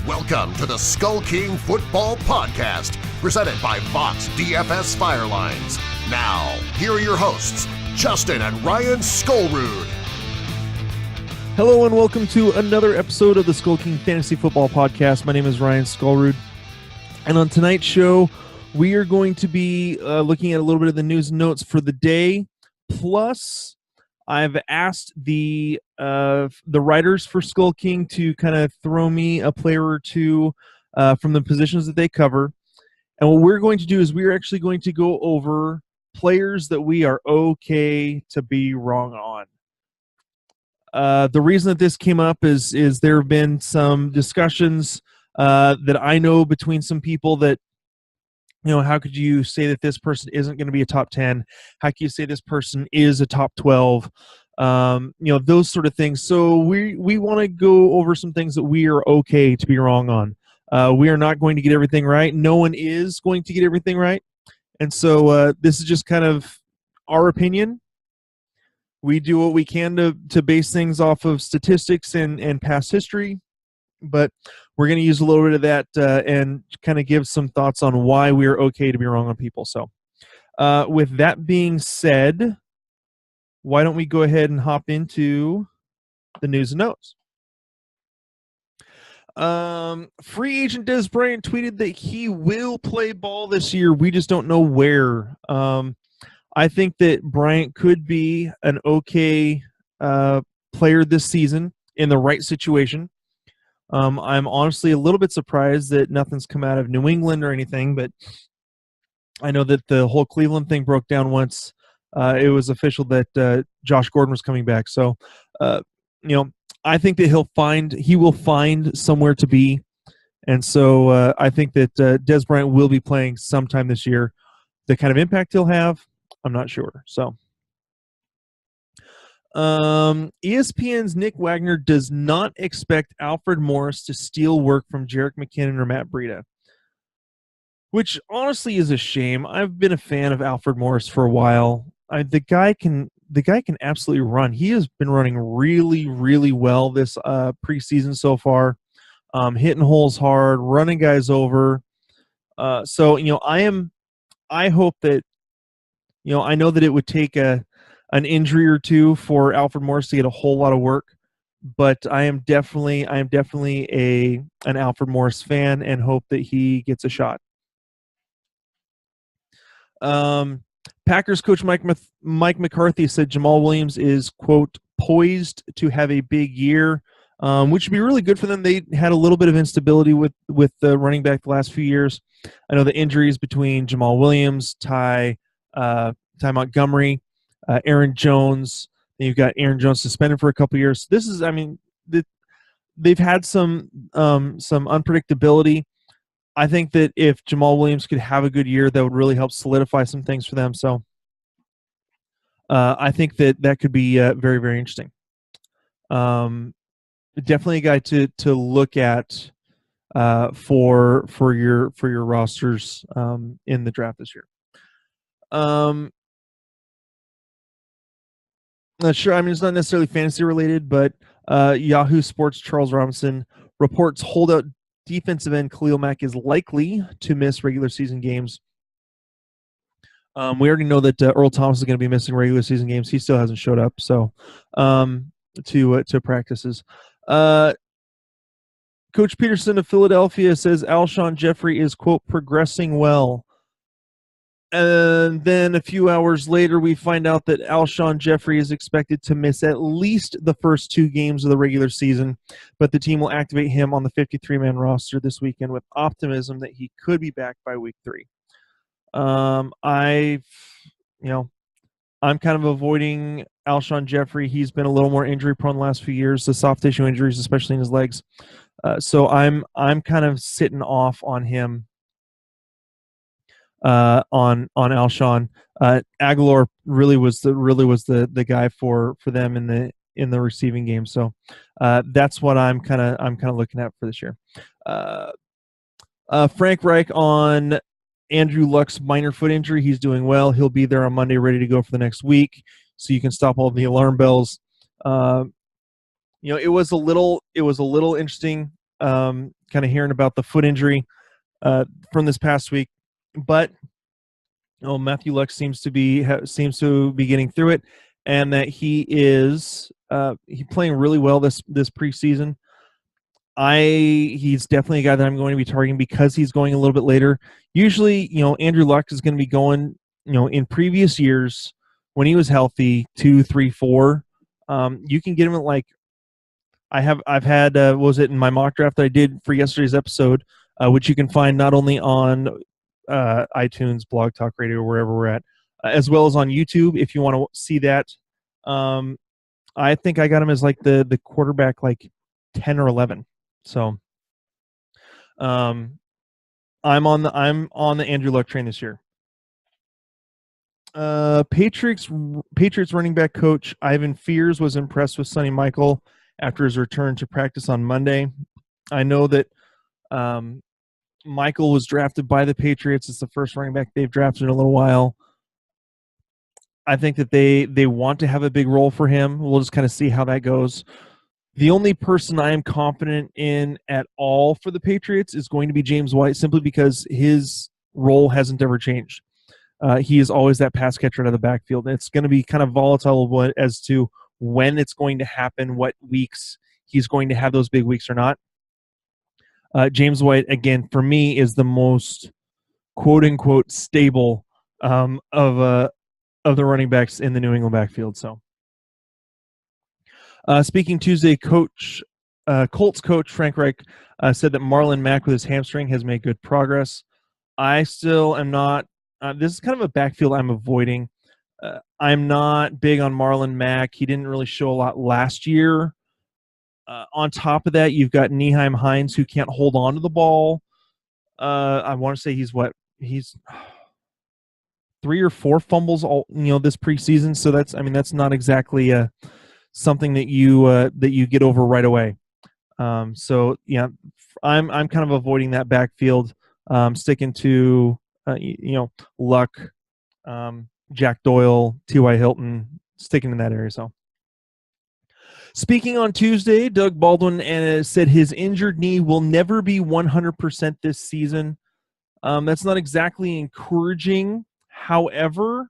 Welcome to the SkullKing Football Podcast, presented by Fox DFS Firelines. Now, here are your hosts, Justin and Ryan Skullrood. Hello and welcome to another episode of the SkullKing Fantasy Football Podcast. My name is Ryan Skullrood, and on tonight's show, we are going to be looking at a little bit of the news and notes for the day. Plus, I've asked the writers for SkullKing to kind of throw me a player or two from the positions that they cover. And what we're going to do is we're actually going to go over players that we are okay to be wrong on. The reason that this came up is there have been some discussions that I know between some people that, you know, how could you say that this person isn't going to be a top 10? How can you say this person is a top 12? You know, those sort of things. So we want to go over some things that we are okay to be wrong on. We are not going to get everything right. No one is going to get everything right. And so this is just kind of our opinion. We do what we can to base things off of statistics and past history. But we're going to use a little bit of that and kind of give some thoughts on why we're okay to be wrong on people. So with that being said, why don't we go ahead and hop into the news and notes. Free agent Des Bryant tweeted that he will play ball this year. We just don't know where. I think that Bryant could be an okay player this season in the right situation. I'm honestly a little bit surprised that nothing's come out of New England or anything, but I know that the whole Cleveland thing broke down once it was official that Josh Gordon was coming back. So, you know, I think that he will find somewhere to be. And so I think that Des Bryant will be playing sometime this year. The kind of impact he'll have, I'm not sure. So ESPN's Nick Wagner does not expect Alfred Morris to steal work from Jerick McKinnon or Matt Breida, which honestly is a shame. I've been a fan of Alfred Morris for a while. The guy can absolutely run. He has been running really, really well this preseason so far, hitting holes hard, running guys over. So, you know, I hope that, you know, I know that it would take an injury or two for Alfred Morris to get a whole lot of work, but I am definitely an Alfred Morris fan and hope that he gets a shot. Packers coach Mike McCarthy said Jamal Williams is, quote, poised to have a big year, which would be really good for them. They had a little bit of instability with the running back the last few years. I know the injuries between Jamal Williams, Ty Montgomery, Aaron Jones. Then you've got Aaron Jones suspended for a couple years. This is, I mean, they've had some unpredictability. I think that if Jamal Williams could have a good year, that would really help solidify some things for them. So I think that could be very, very interesting. Definitely a guy to look at for your rosters in the draft this year. Not sure. I mean, it's not necessarily fantasy related, but Yahoo Sports Charles Robinson reports holdout defensive end Khalil Mack is likely to miss regular season games. We already know that Earl Thomas is going to be missing regular season games. He still hasn't showed up, so to practices. Coach Peterson of Philadelphia says Alshon Jeffrey is, quote, progressing well. And then a few hours later, we find out that Alshon Jeffrey is expected to miss at least the first 2 games of the regular season, but the team will activate him on the 53-man roster this weekend with optimism that he could be back by week 3. I'm kind of avoiding Alshon Jeffrey. He's been a little more injury-prone the last few years, the soft tissue injuries, especially in his legs. So I'm kind of sitting off on him. On Alshon. Aguilar really was the guy for them in the receiving game. So that's what I'm kind of looking at for this year. Frank Reich on Andrew Luck's minor foot injury. He's doing well. He'll be there on Monday, ready to go for the next week. So you can stop all the alarm bells. It was a little interesting kind of hearing about the foot injury from this past week, but Matthew Luck seems to be getting through it, and that he is playing really well this preseason. He's definitely a guy that I'm going to be targeting because he's going a little bit later. Usually, Andrew Luck is going to be going, in previous years when he was healthy, 2, 3, 4. You can get him at like I've had what was it in my mock draft that I did for yesterday's episode, which you can find not only on iTunes, Blog Talk Radio, wherever we're at, as well as on YouTube if you want to see that. I think I got him as like the quarterback, like 10 or 11. So, I'm on the Andrew Luck train this year. Patriots running back coach Ivan Fears was impressed with Sonny Michael after his return to practice on Monday. I know that Michael was drafted by the Patriots. It's the first running back they've drafted in a little while. I think that they want to have a big role for him. We'll just kind of see how that goes. The only person I am confident in at all for the Patriots is going to be James White, simply because his role hasn't ever changed. He is always that pass catcher out of the backfield. And it's going to be kind of volatile as to when it's going to happen, what weeks he's going to have those big weeks or not. James White, again, for me, is the most quote-unquote stable of the running backs in the New England backfield. So, speaking Tuesday, Colts coach Frank Reich said that Marlon Mack with his hamstring has made good progress. I still am not. This is kind of a backfield I'm avoiding. I'm not big on Marlon Mack. He didn't really show a lot last year. On top of that, you've got Nyheim Hines, who can't hold on to the ball. I want to say he's 3 or 4 fumbles this preseason. So that's not exactly something that you get over right away. So yeah, I'm kind of avoiding that backfield. Sticking to Luck, Jack Doyle, T.Y. Hilton, sticking in that area. So, speaking on Tuesday, Doug Baldwin said his injured knee will never be 100% this season. That's not exactly encouraging. However,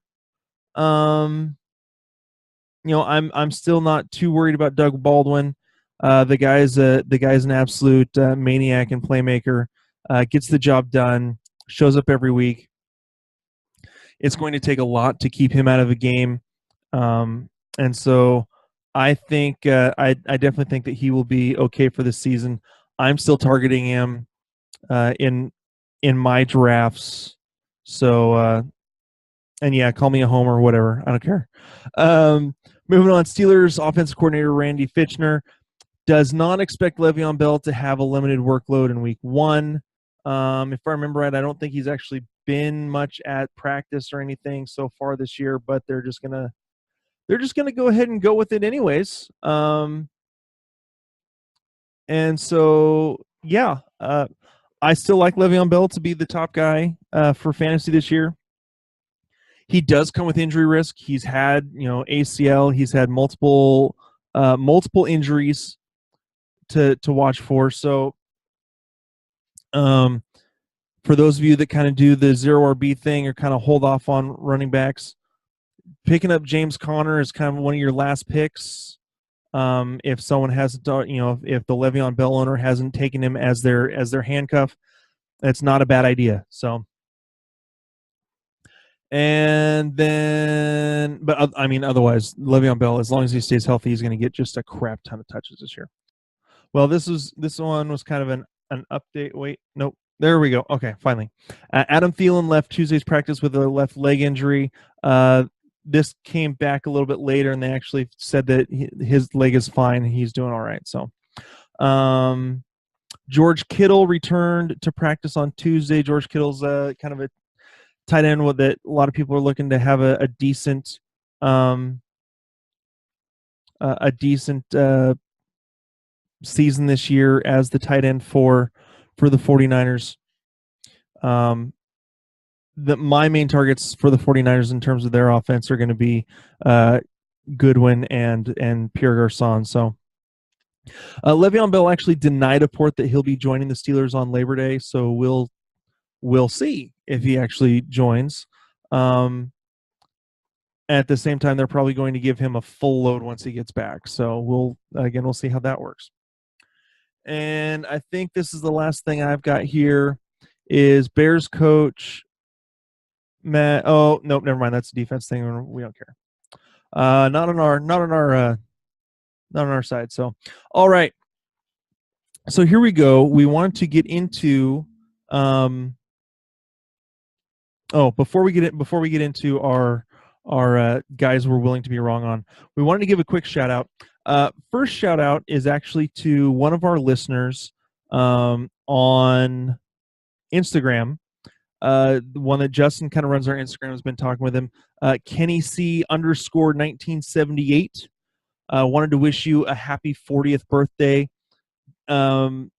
I'm still not too worried about Doug Baldwin. The guy's an absolute maniac and playmaker. Gets the job done. Shows up every week. It's going to take a lot to keep him out of a game, and so I think I definitely think that he will be okay for this season. I'm still targeting him in my drafts. So and yeah, call me a homer or whatever. I don't care. Moving on, Steelers offensive coordinator Randy Fitchner does not expect Le'Veon Bell to have a limited workload in week 1. If I remember right, I don't think he's actually been much at practice or anything so far this year, but they're just gonna go ahead and go with it anyways. And so yeah, I still like Le'Veon Bell to be the top guy for fantasy this year. He does come with injury risk. He's had ACL. He's had multiple injuries to watch for. So for those of you that kind of do the 0 RB thing or kind of hold off on running backs, picking up James Conner is kind of one of your last picks. If someone hasn't, if the Le'Veon Bell owner hasn't taken him as their handcuff, that's not a bad idea. So, and then, but otherwise, Le'Veon Bell, as long as he stays healthy, he's going to get just a crap ton of touches this year. Well, this one was kind of an update. Wait, nope. There we go. Okay, finally. Adam Thielen left Tuesday's practice with a left leg injury. This came back a little bit later, and they actually said that his leg is fine. He's doing all right. So, George Kittle returned to practice on Tuesday. George Kittle's kind of a tight end that a lot of people are looking to have a decent season this year as the tight end for the 49ers. My main targets for the 49ers in terms of their offense are going to be Goodwin and Pierre Garçon. So Le'Veon Bell actually denied a report that he'll be joining the Steelers on Labor Day, so we'll see if he actually joins. At the same time, they're probably going to give him a full load once he gets back. So we'll see how that works. And I think this is the last thing I've got here is Bears coach Matt. Oh, nope, never mind. That's a defense thing. We don't care. Not on our side. So, all right. So here we go. We wanted to get into before we get into our guys we're willing to be wrong on, we wanted to give a quick shout out. First shout out is actually to one of our listeners on Instagram. The one that Justin kind of runs our Instagram has been talking with him. Kenny C _1978. Wanted to wish you a happy 40th birthday. Been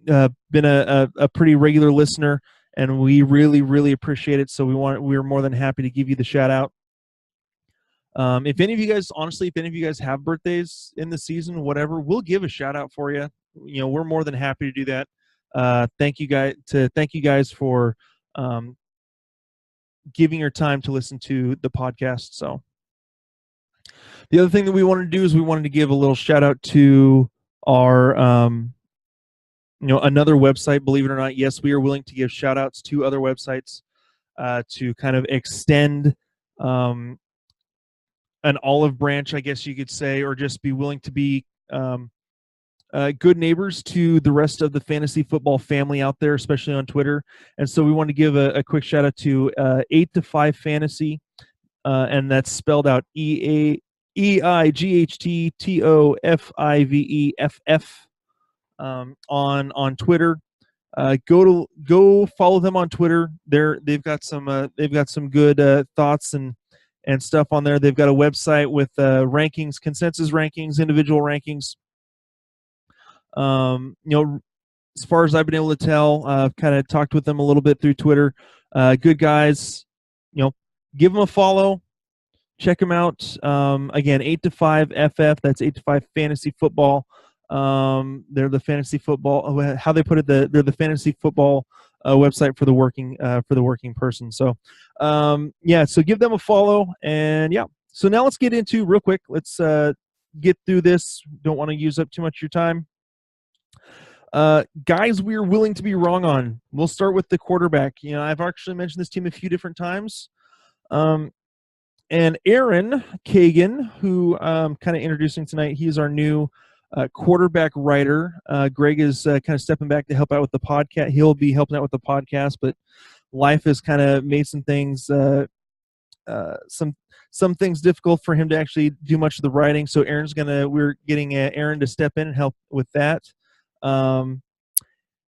a pretty regular listener, and we really appreciate it. So we're more than happy to give you the shout out. If any of you guys have birthdays in the season, whatever, we'll give a shout out for you. We're more than happy to do that. Thank you guys for giving your time to listen to the podcast. So the other thing that we wanted to do is we wanted to give a little shout out to our another website. Believe it or not, yes, we are willing to give shout outs to other websites to kind of extend an olive branch, I guess you could say, or just be willing to be good neighbors to the rest of the fantasy football family out there, especially on Twitter. And so we want to give a quick shout out to 8 to 5 Fantasy, and that's spelled out EIGHTTOFIVEFF on Twitter. Go follow them on Twitter. They've got some good thoughts and stuff on there. They've got a website with rankings, consensus rankings, individual rankings. As far as I've been able to tell, I've kind of talked with them a little bit through Twitter. Good guys. Give them a follow. Check them out. Again, 8 to 5 FF. That's 8 to 5 Fantasy Football. They're the fantasy football. How they put it, they're the fantasy football website for the working person. So, so give them a follow, and yeah. So now let's get into real quick. Let's get through this. Don't want to use up too much of your time. Guys we're willing to be wrong on. We'll start with the quarterback. I've actually mentioned this team a few different times. And Aaron Kagan, who I'm kind of introducing tonight, he's our new quarterback writer. Greg is kind of stepping back to help out with the podcast. He'll be helping out with the podcast, but life has kind of made some things some things difficult for him to actually do much of the writing. So we're getting Aaron to step in and help with that.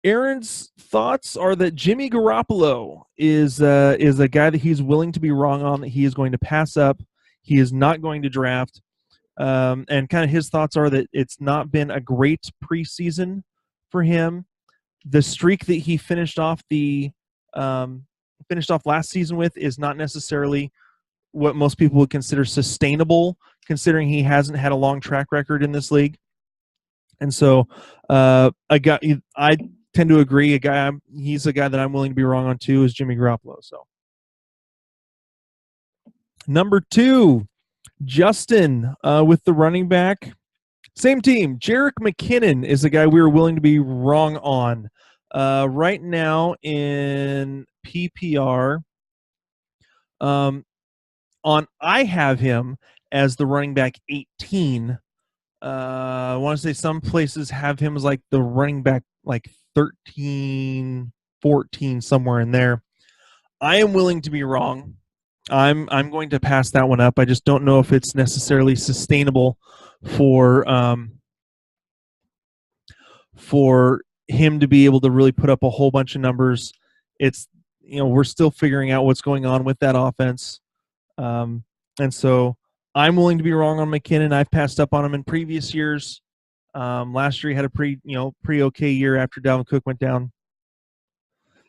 Aaron's thoughts are that Jimmy Garoppolo is a guy that he's willing to be wrong on, that he is going to pass up. He is not going to draft. And kind of his thoughts are that it's not been a great preseason for him. The streak that he finished off last season with is not necessarily what most people would consider sustainable, considering he hasn't had a long track record in this league. And so I tend to agree. He's a guy that I'm willing to be wrong on too, is Jimmy Garoppolo. So number 2, Justin with the running back. Same team. Jerick McKinnon is the guy we were willing to be wrong on. Right now in PPR, I have him as the running back 18. I want to say some places have him as like the running back like 13, 14, somewhere in there. I am willing to be wrong. I'm going to pass that one up. I just don't know if it's necessarily sustainable for him to be able to really put up a whole bunch of numbers. It's we're still figuring out what's going on with that offense. And so I'm willing to be wrong on McKinnon. I've passed up on him in previous years. Last year he had a pretty okay year after Dalvin Cook went down.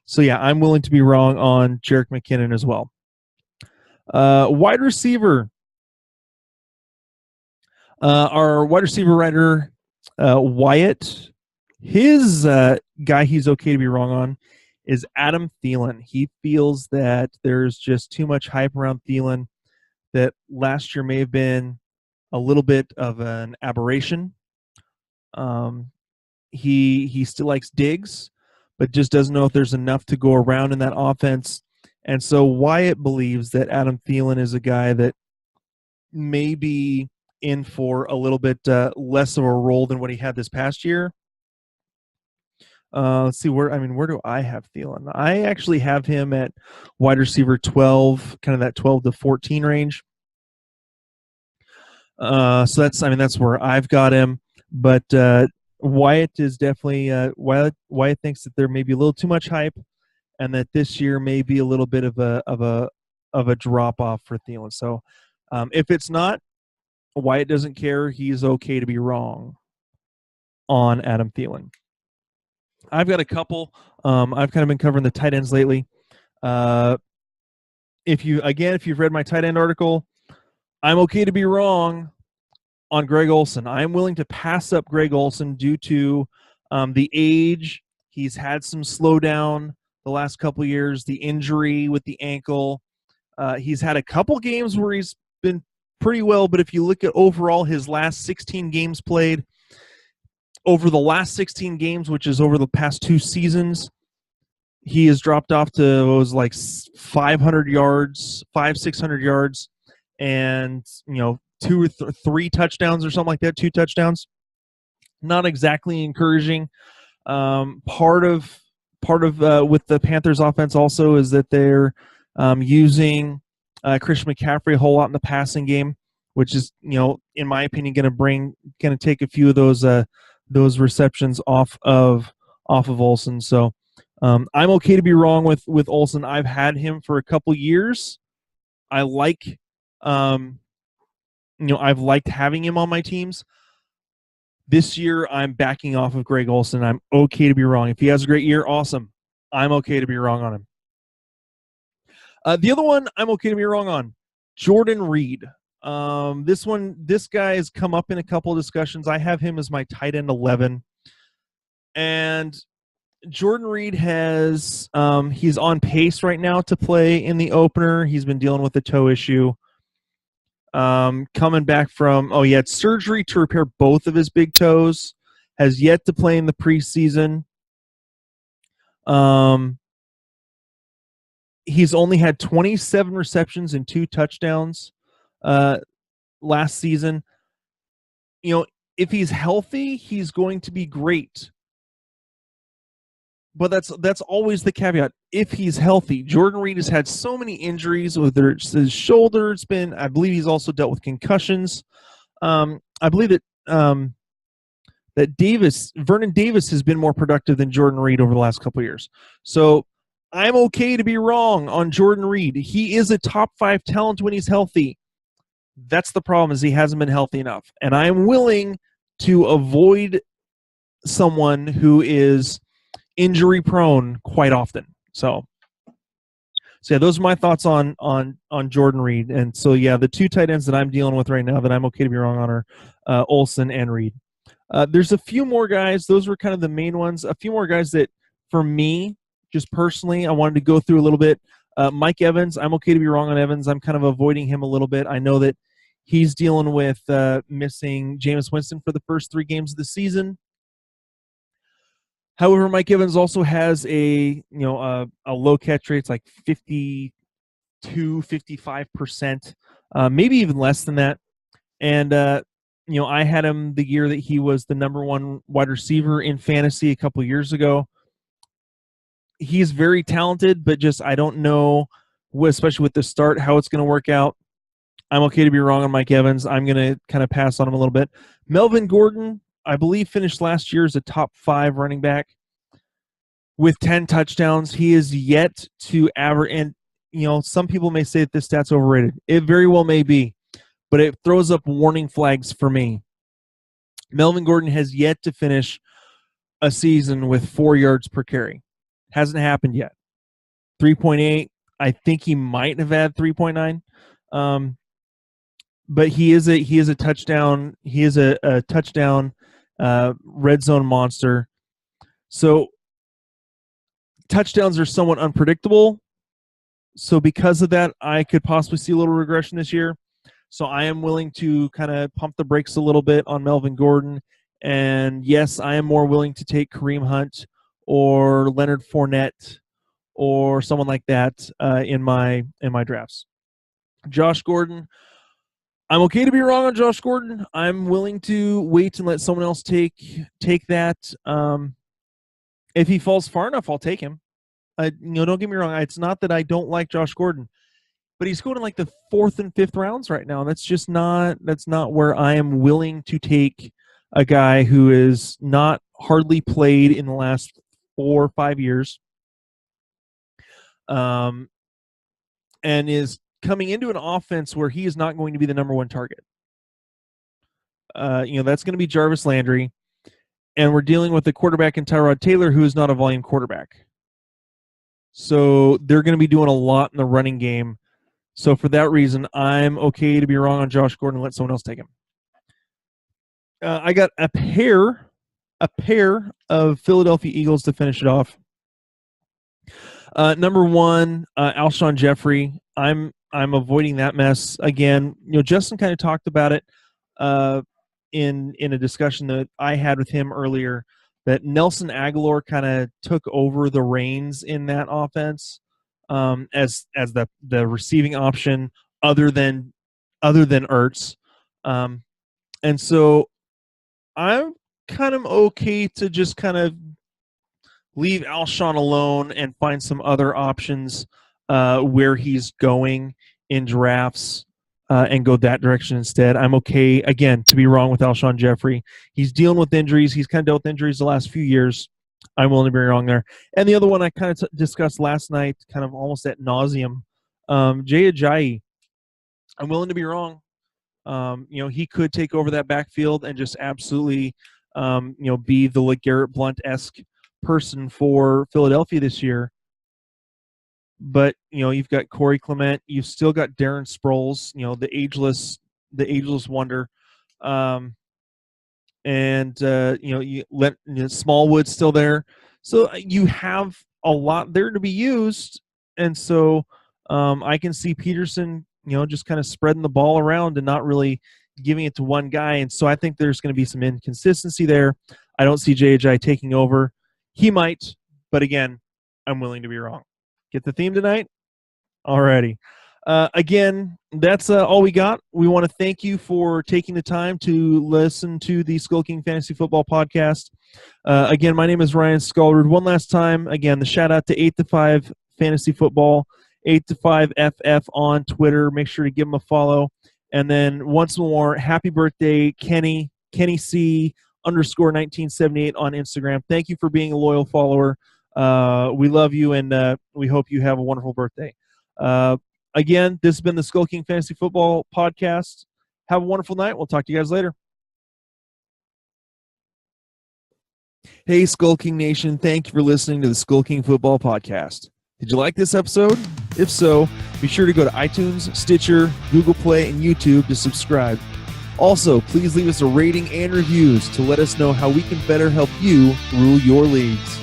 So yeah, I'm willing to be wrong on Jerick McKinnon as well. Wide receiver. Our wide receiver writer Wyatt, his guy he's okay to be wrong on is Adam Thielen. He feels that there's just too much hype around Thielen, that last year may have been a little bit of an aberration. He still likes Diggs, but just doesn't know if there's enough to go around in that offense. And so Wyatt believes that Adam Thielen is a guy that may be in for a little bit less of a role than what he had this past year. Let's see where do I have Thielen? I actually have him at wide receiver 12, kind of that 12 to 14 range. So that's where I've got him. But Wyatt is definitely Wyatt thinks that there may be a little too much hype, and that this year may be a little bit of a drop off for Thielen. So if it's not, Wyatt doesn't care. He's okay to be wrong on Adam Thielen. I've got a couple. I've kind of been covering the tight ends lately. If you've read my tight end article, I'm okay to be wrong on Greg Olsen. I'm willing to pass up Greg Olsen due to the age. He's had some slowdown the last couple of years, the injury with the ankle. He's had a couple games where he's been pretty well, but if you look at overall his last 16 games played, over the last 16 games, which is over the past 2 seasons, he has dropped off to what was like 500 yards, 600 yards, and 2 or 3 touchdowns or something like that. 2 touchdowns. Not exactly encouraging. Part of with the Panthers offense also is that they're using Christian McCaffrey a whole lot in the passing game, which is in my opinion going to take a few of those receptions off of Olsen. So I'm okay to be wrong with Olsen. I've had him for a couple years. I like I've liked having him on my teams. This year, I'm backing off of Greg Olsen. I'm okay to be wrong. If he has a great year, awesome. I'm okay to be wrong on him. The other one I'm okay to be wrong on, Jordan Reed. This guy has come up in a couple of discussions. I have him as my tight end 11. And Jordan Reed he's on pace right now to play in the opener. He's been dealing with a toe issue. Coming back from, he had surgery to repair both of his big toes, has yet to play in the preseason. He's only had 27 receptions and 2 touchdowns last season. If he's healthy, he's going to be great. But that's always the caveat. If he's healthy, Jordan Reed has had so many injuries, whether it's his shoulder, I believe he's also dealt with concussions. I believe that Vernon Davis has been more productive than Jordan Reed over the last couple of years. So I'm okay to be wrong on Jordan Reed. He is a top 5 talent when he's healthy. That's the problem, is he hasn't been healthy enough. And I'm willing to avoid someone who is injury prone quite often. So yeah, those are my thoughts on Jordan Reed. And so yeah, the 2 tight ends that I'm dealing with right now that I'm okay to be wrong on are Olsen and Reed. There's a few more guys. Those were kind of the main ones. A few more guys that, for me, just personally, I wanted to go through a little bit. Mike Evans, I'm okay to be wrong on Evans. I'm kind of avoiding him a little bit. I know that he's dealing with missing Jameis Winston for the first 3 games of the season. However, Mike Evans also has a low catch rate. It's like 55%, maybe even less than that. And I had him the year that he was the number 1 wide receiver in fantasy a couple years ago. He's very talented, but just I don't know, especially with the start, how it's going to work out. I'm okay to be wrong on Mike Evans. I'm going to kind of pass on him a little bit. Melvin Gordon, I believe, finished last year as a top 5 running back with 10 touchdowns. He is yet to average, and some people may say that this stat's overrated. It very well may be, but it throws up warning flags for me. Melvin Gordon has yet to finish a season with 4 yards per carry. Hasn't happened yet. 3.8. I think he might have had 3.9. But he is a touchdown. He is a touchdown red zone monster. So touchdowns are somewhat unpredictable. So because of that, I could possibly see a little regression this year. So I am willing to kind of pump the brakes a little bit on Melvin Gordon. And yes, I am more willing to take Kareem Hunt or Leonard Fournette or someone like that in my drafts. Josh Gordon, I'm okay to be wrong on Josh Gordon. I'm willing to wait and let someone else take that. If he falls far enough, I'll take him. Don't get me wrong. It's not that I don't like Josh Gordon, but he's going in like the 4th and 5th rounds right now. That's not where I am willing to take a guy who is not hardly played in the last 4 or 5 years, and is coming into an offense where he is not going to be the number one target. That's going to be Jarvis Landry, and we're dealing with a quarterback in Tyrod Taylor who is not a volume quarterback. So they're going to be doing a lot in the running game. So for that reason, I'm okay to be wrong on Josh Gordon and let someone else take him. I got a pair of Philadelphia Eagles to finish it off. Number one, Alshon Jeffrey. I'm avoiding that mess again. Justin kind of talked about it in a discussion that I had with him earlier, that Nelson Aguilar kind of took over the reins in that offense as the receiving option other than Ertz. And so I'm kind of okay to just kind of leave Alshon alone and find some other options where he's going in drafts and go that direction instead. I'm okay, again, to be wrong with Alshon Jeffrey. He's dealing with injuries. He's kind of dealt with injuries the last few years. I'm willing to be wrong there. And the other one I kind of discussed last night, kind of almost ad nauseum, Jay Ajayi. I'm willing to be wrong. He could take over that backfield and just absolutely, be the LeGarrette Blount-esque person for Philadelphia this year. But, you've got Corey Clement. You've still got Darren Sproles, the ageless wonder. Smallwood's still there. So you have a lot there to be used. And so I can see Peterson, just kind of spreading the ball around and not really giving it to one guy. And so I think there's going to be some inconsistency there. I don't see J.J. taking over. He might, but again, I'm willing to be wrong. Get the theme tonight? Alrighty. Again, that's all we got. We want to thank you for taking the time to listen to the SkullKing Fantasy Football Podcast. Again, my name is Ryan Skullrud. One last time, again, the shout out to 8to5 Fantasy Football, 8to5FF on Twitter. Make sure to give them a follow. And then once more, happy birthday, Kenny C _1978 on Instagram. Thank you for being a loyal follower. We love you, and we hope you have a wonderful birthday. Again, this has been the SkullKing Fantasy Football Podcast. Have a wonderful night. We'll talk to you guys later. Hey, SkullKing Nation. Thank you for listening to the SkullKing Football Podcast. Did you like this episode? If so, be sure to go to iTunes, Stitcher, Google Play, and YouTube to subscribe. Also, please leave us a rating and reviews to let us know how we can better help you rule your leagues.